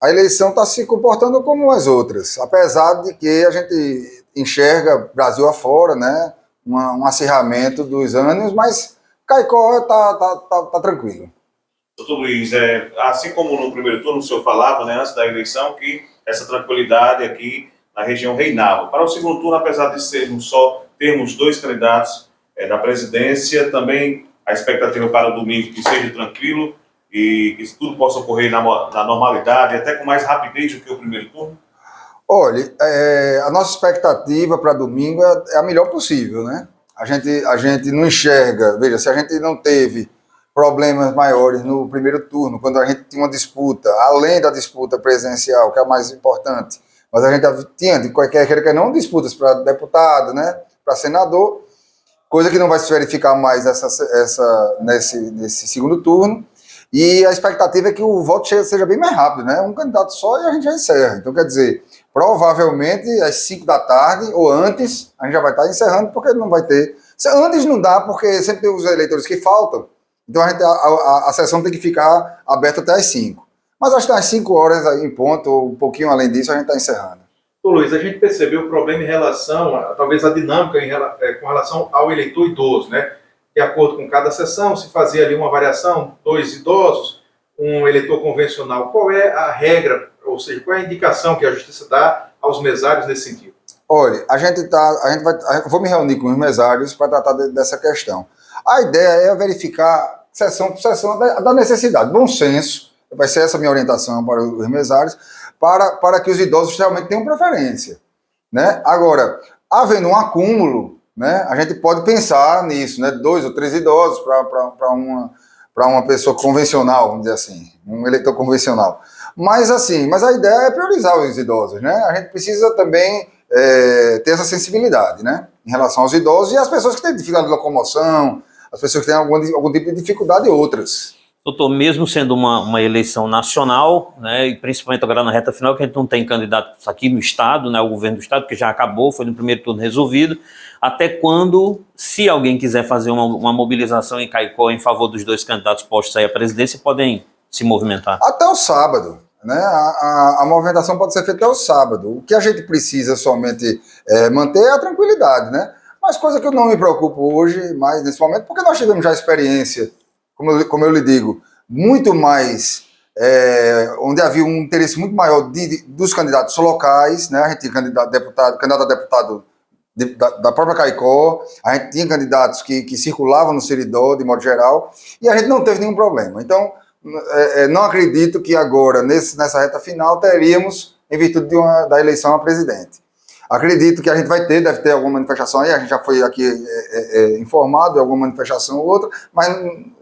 a eleição está se comportando como as outras, apesar de que a gente enxerga Brasil afora, né, um acirramento dos ânimos, mas Caicó tá tranquilo. Doutor Luiz, assim como no primeiro turno o senhor falava, né, antes da eleição, que essa tranquilidade aqui na região reinava. Para o segundo turno, apesar de termos dois candidatos na presidência, também a expectativa para o domingo que seja tranquilo e que tudo possa ocorrer na normalidade, até com mais rapidez do que o primeiro turno? Olha, a nossa expectativa para domingo é a melhor possível, né? A gente não enxerga, veja, se a gente não teve problemas maiores no primeiro turno, quando a gente tinha uma disputa, além da disputa presidencial, que é a mais importante, mas a gente tinha, de qualquer que não, disputas para deputado, né, para senador, coisa que não vai se verificar mais nesse segundo turno, e a expectativa é que o voto seja bem mais rápido, né, um candidato só e a gente já encerra. Então, quer dizer, provavelmente às 5 da tarde ou antes, a gente já vai estar encerrando, porque não vai ter. Antes não dá, porque sempre tem os eleitores que faltam, então a sessão tem que ficar aberta até às 5. Mas acho que às 5 horas aí, em ponto, ou um pouquinho além disso, a gente está encerrando. Ô Luiz, a gente percebeu o problema em relação, talvez a dinâmica com relação ao eleitor idoso, né? De acordo com cada sessão, se fazia ali uma variação, 2 idosos, um eleitor convencional. Qual é a regra, ou seja, qual é a indicação que a Justiça dá aos mesários nesse sentido? Olha, vou me reunir com os mesários para tratar dessa questão. A ideia é verificar sessão por sessão da necessidade, bom senso, vai ser essa minha orientação para os mesários, para que os idosos realmente tenham preferência, né? Agora, havendo um acúmulo, né, a gente pode pensar nisso, né, 2 ou 3 idosos para uma pessoa convencional, vamos dizer assim, um eleitor convencional. Mas a ideia é priorizar os idosos, né? A gente precisa também ter essa sensibilidade, né, em relação aos idosos e às pessoas que têm dificuldade de locomoção, as pessoas que têm algum tipo de dificuldade e outras. Doutor, mesmo sendo uma eleição nacional, né, e principalmente agora na reta final, que a gente não tem candidatos aqui no Estado, né, o governo do Estado, que já acabou, foi no primeiro turno resolvido, até quando, se alguém quiser fazer uma mobilização em Caicó em favor dos dois candidatos postos aí à presidência, podem se movimentar? Até o sábado, né? A movimentação pode ser feita até o sábado. O que a gente precisa somente manter é a tranquilidade, né? Mas coisa que eu não me preocupo hoje, mais nesse momento, porque nós tivemos já experiência, como eu lhe digo, muito mais, onde havia um interesse muito maior dos candidatos locais, né? A gente tinha candidato a deputado da própria Caicó, a gente tinha candidatos que circulavam no Seridó, de modo geral, e a gente não teve nenhum problema. Então, não acredito que agora, nessa reta final, teríamos, em virtude da eleição a presidente. Acredito que a gente deve ter alguma manifestação aí, a gente já foi aqui informado de alguma manifestação ou outra, mas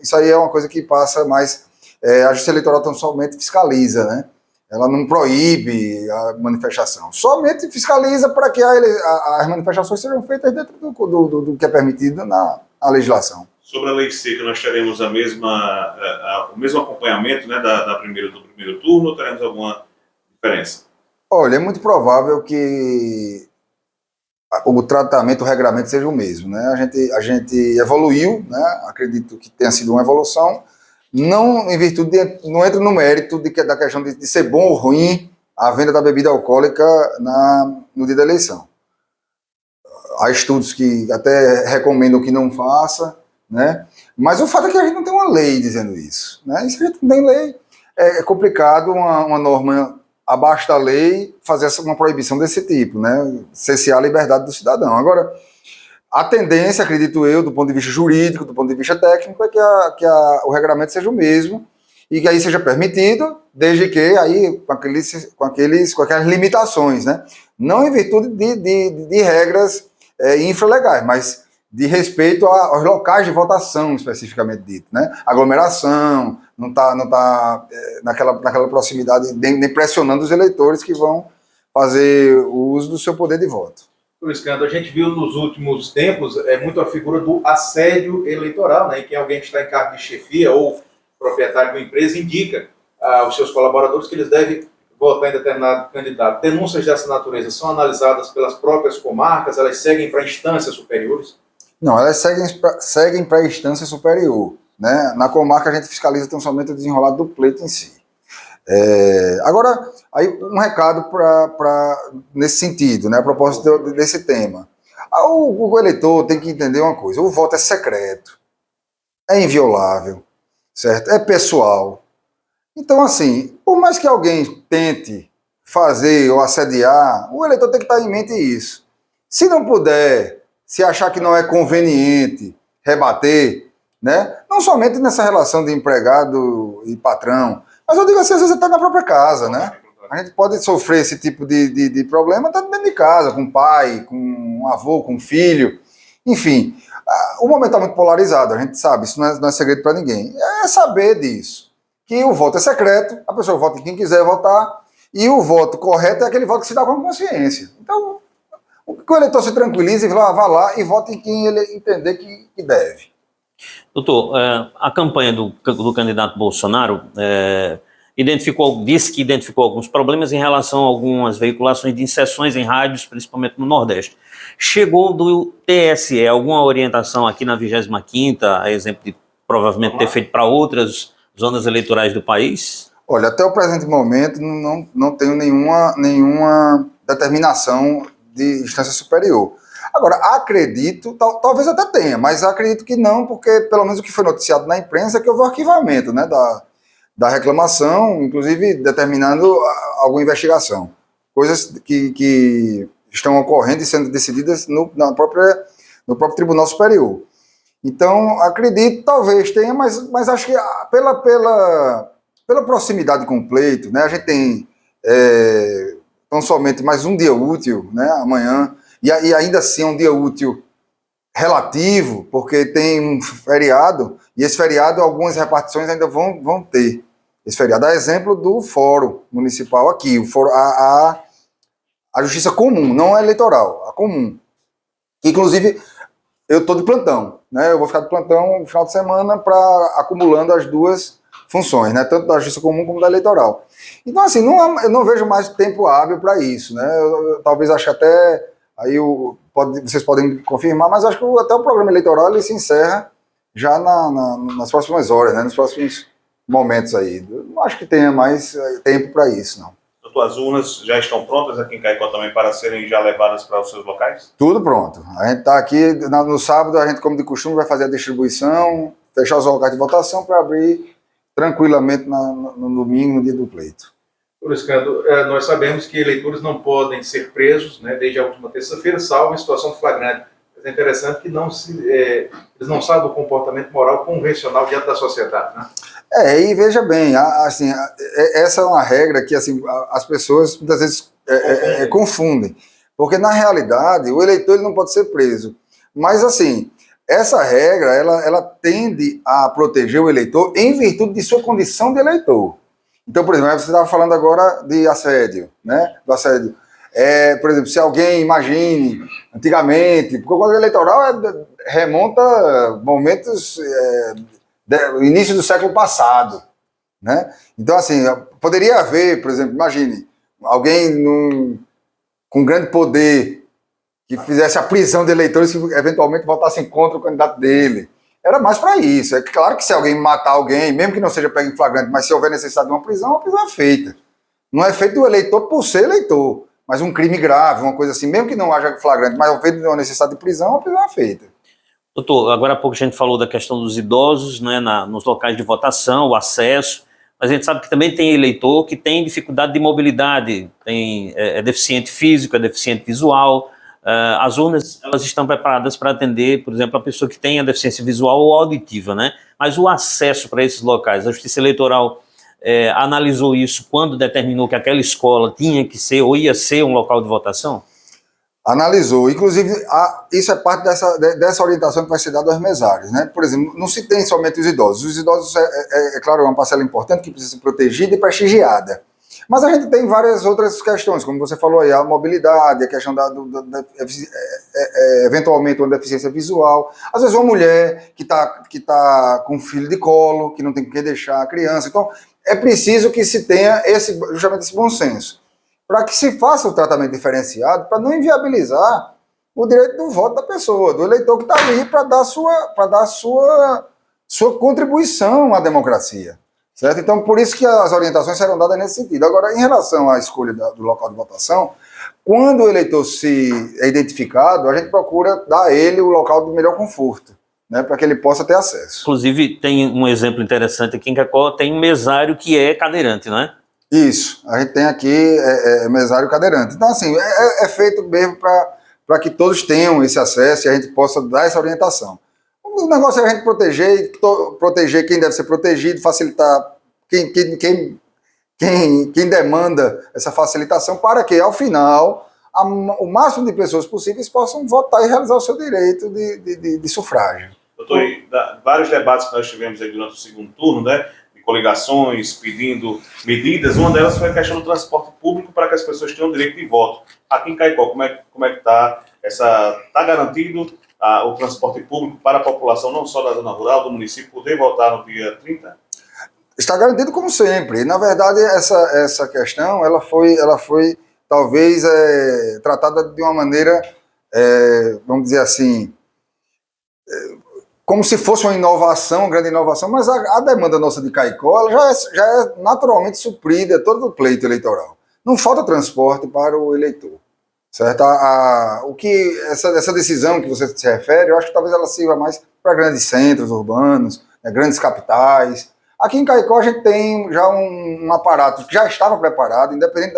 isso aí é uma coisa que passa mais. A Justiça Eleitoral tão somente fiscaliza, né? Ela não proíbe a manifestação, somente fiscaliza para que as manifestações sejam feitas dentro do que é permitido na legislação. Sobre a lei seca, nós teremos o mesmo acompanhamento, né, do primeiro turno, ou teremos alguma diferença? Olha, é muito provável que o tratamento, o regramento seja o mesmo, né? A gente evoluiu, né? Acredito que tenha sido uma evolução, não em virtude não entro no mérito da questão de ser bom ou ruim a venda da bebida alcoólica no dia da eleição. Há estudos que até recomendam que não faça, né? Mas o fato é que a gente não tem uma lei dizendo isso, né? E se a gente não tem lei, é complicado uma norma abaixo da lei fazer uma proibição desse tipo, né? Cercear a liberdade do cidadão. Agora, a tendência, acredito eu, do ponto de vista jurídico, do ponto de vista técnico, é que o regulamento seja o mesmo e que aí seja permitido, desde que aí com aquelas limitações, né? Não em virtude de regras infralegais, mas de respeito aos locais de votação, especificamente dito, né? Aglomeração, não tá naquela proximidade, nem pressionando os eleitores que vão fazer o uso do seu poder de voto. Luiz Cândido, a gente viu nos últimos tempos muito a figura do assédio eleitoral, né, em que alguém que está em cargo de chefia ou proprietário de uma empresa indica aos seus colaboradores que eles devem votar em determinado candidato. Denúncias dessa natureza são analisadas pelas próprias comarcas, elas seguem para instâncias superiores? Não, elas seguem para a instância superior, né? Na comarca a gente fiscaliza tão somente o desenrolar do pleito em si. Agora, aí um recado nesse sentido, né, a propósito desse tema. O eleitor tem que entender uma coisa: o voto é secreto, é inviolável, certo? É pessoal. Então, assim, por mais que alguém tente fazer ou assediar, o eleitor tem que estar em mente isso. Se não puder, se achar que não é conveniente rebater, né? Não somente nessa relação de empregado e patrão, mas eu digo assim, às vezes até na própria casa, né? A gente pode sofrer esse tipo de problema até dentro de casa, com o pai, com um avô, com um filho, enfim. O momento está muito polarizado, a gente sabe, isso não é segredo para ninguém. É saber disso, que o voto é secreto, a pessoa vota em quem quiser votar, e o voto correto é aquele voto que se dá com consciência. Então, que o eleitor se tranquilize, vá lá e vote em quem ele entender que deve. Doutor, a campanha do candidato Bolsonaro disse que identificou alguns problemas em relação a algumas veiculações de inserções em rádios, principalmente no Nordeste. Chegou do TSE alguma orientação aqui na 25ª, a exemplo de provavelmente ter feito para outras zonas eleitorais do país? Olha, até o presente momento não tenho nenhuma determinação de instância superior. Agora, acredito, talvez até tenha, mas acredito que não, porque pelo menos o que foi noticiado na imprensa é que houve um arquivamento, né, da reclamação, inclusive determinando alguma investigação. Coisas que estão ocorrendo e sendo decididas no próprio Tribunal Superior. Então, acredito, talvez tenha, mas acho que pela proximidade com o pleito, né, a gente tem tão somente mais um dia útil, né, amanhã, e ainda assim é um dia útil relativo, porque tem um feriado, e esse feriado algumas repartições ainda vão ter. Esse feriado é exemplo do fórum municipal aqui, o fórum, a justiça comum, não a eleitoral, a comum. Que, inclusive, eu estou de plantão, né? Eu vou ficar de plantão no final de semana acumulando as duas funções, né? Tanto da justiça comum como da eleitoral. Então, assim, eu não vejo mais tempo hábil para isso, né? Eu talvez ache até, aí vocês podem confirmar, mas acho que até o programa eleitoral ele se encerra já nas próximas horas, né? Nos próximos momentos aí. Eu não acho que tenha mais tempo para isso, não. Doutor, as urnas já estão prontas aqui em Caicó também para serem já levadas para os seus locais? Tudo pronto. A gente está aqui, no sábado, a gente, como de costume, vai fazer a distribuição, fechar os locais de votação para abrir tranquilamente no domingo, no dia do pleito. Doutor Escando, nós sabemos que eleitores não podem ser presos, né, desde a última terça-feira, salvo em situação de flagrante. Mas é interessante que eles não sabem do comportamento moral convencional diante da sociedade, né? E veja bem, assim, essa é uma regra que assim, as pessoas muitas vezes confundem. Porque, na realidade, o eleitor ele não pode ser preso. Mas, assim, essa regra, ela tende a proteger o eleitor em virtude de sua condição de eleitor. Então, por exemplo, você estava falando agora de assédio, né? Do assédio. Por exemplo, se alguém, imagine, antigamente, porque o Código Eleitoral remonta momentos... início do século passado, né? Então, assim, poderia haver, por exemplo, imagine, alguém com grande poder que fizesse a prisão de eleitores que eventualmente votassem contra o candidato dele. Era mais para isso. É claro que se alguém matar alguém, mesmo que não seja pego em flagrante, mas se houver necessidade de uma prisão é feita. Não é feito do eleitor por ser eleitor, mas um crime grave, uma coisa assim, mesmo que não haja flagrante, mas houver uma necessidade de prisão, a prisão é feita. Doutor, agora há pouco a gente falou da questão dos idosos, né, nos locais de votação, o acesso, mas a gente sabe que também tem eleitor que tem dificuldade de mobilidade, é deficiente físico, é deficiente visual. As urnas, elas estão preparadas para atender, por exemplo, a pessoa que tem a deficiência visual ou auditiva, né? Mas o acesso para esses locais, a Justiça Eleitoral analisou isso quando determinou que aquela escola tinha que ser ou ia ser um local de votação? Analisou. Inclusive, isso é parte dessa orientação que vai ser dada aos mesários, né? Por exemplo, não se tem somente os idosos. Os idosos, claro, é uma parcela importante que precisa ser protegida e prestigiada. Mas a gente tem várias outras questões, como você falou aí, a mobilidade, a questão eventualmente uma deficiência visual. Às vezes uma mulher que tá com um filho de colo, que não tem com quem deixar a criança. Então, é preciso que se tenha justamente esse bom senso, para que se faça o tratamento diferenciado, para não inviabilizar o direito do voto da pessoa, do eleitor que está ali para dar sua contribuição à democracia. certo? Então, por isso que as orientações serão dadas nesse sentido. Agora, em relação à escolha do local de votação, quando o eleitor é identificado, a gente procura dar a ele o local de melhor conforto, né, para que ele possa ter acesso. Inclusive, tem um exemplo interessante aqui em Caicó, tem um mesário que é cadeirante, não é? Isso, a gente tem aqui mesário cadeirante. Então, assim, é feito mesmo para que todos tenham esse acesso e a gente possa dar essa orientação. O negócio é a gente proteger quem deve ser protegido, facilitar quem demanda essa facilitação, para que, ao final, o máximo de pessoas possíveis possam votar e realizar o seu direito de sufrágio. Doutor, vários debates que nós tivemos aí durante o segundo turno, né, de coligações, pedindo medidas, uma delas foi a questão do transporte público para que as pessoas tenham direito de voto. Aqui em Caicó, como é que está garantido o transporte público para a população, não só da zona rural, do município, poder votar no dia 30? Está garantido como sempre. Na verdade, essa questão ela foi talvez tratada de uma maneira, vamos dizer assim, como se fosse uma inovação, uma grande inovação, mas a demanda nossa de Caicó ela já é naturalmente suprida todo o pleito eleitoral. Não falta transporte para o eleitor. Certo? Essa decisão que você se refere, eu acho que talvez ela sirva mais para grandes centros urbanos, né, grandes capitais. Aqui em Caicó a gente tem já um aparato que já estava preparado, independente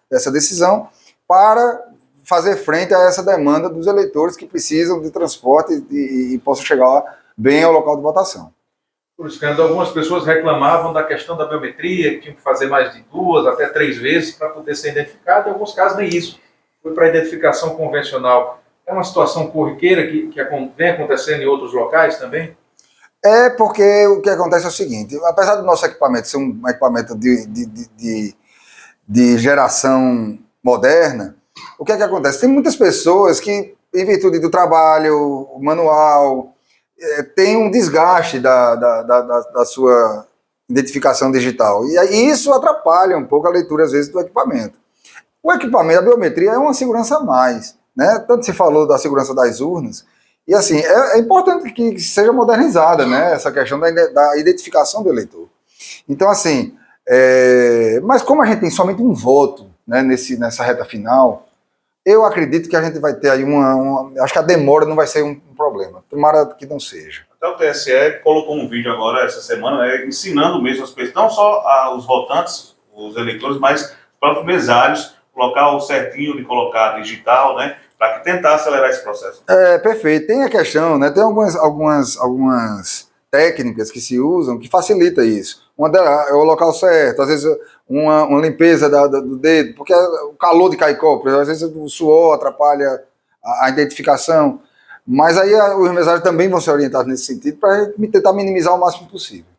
dessa decisão, para fazer frente a essa demanda dos eleitores que precisam de transporte e possam chegar bem ao local de votação. Por isso, algumas pessoas reclamavam da questão da biometria, que tinham que fazer mais de 2 até 3 vezes para poder ser identificado, em alguns casos nem isso. Foi para a identificação convencional. É uma situação corriqueira que vem acontecendo em outros locais também? É porque o que acontece é o seguinte, apesar do nosso equipamento ser um equipamento de geração moderna, o que é que acontece? Tem muitas pessoas que, em virtude do trabalho manual, tem um desgaste da sua identificação digital. E isso atrapalha um pouco a leitura, às vezes, do equipamento. O equipamento, a biometria, é uma segurança a mais, né? Tanto se falou da segurança das urnas, e assim, é importante que seja modernizada, né, essa questão da identificação do eleitor. Então, assim, mas como a gente tem somente um voto, né, nessa reta final, eu acredito que a gente vai ter aí acho que a demora não vai ser um problema, tomara que não seja. Até o TSE colocou um vídeo agora, essa semana, né, ensinando mesmo as pessoas, não só os votantes, os eleitores, mas os próprios mesários, colocar o certinho de colocar digital, né, para tentar acelerar esse processo. Perfeito. Tem a questão, né, tem algumas técnicas que se usam que facilita isso. Uma delas é o local certo, às vezes uma limpeza do dedo, porque o calor de Caicó, às vezes o suor atrapalha a identificação, mas aí os mesários também vão ser orientados nesse sentido para tentar minimizar o máximo possível.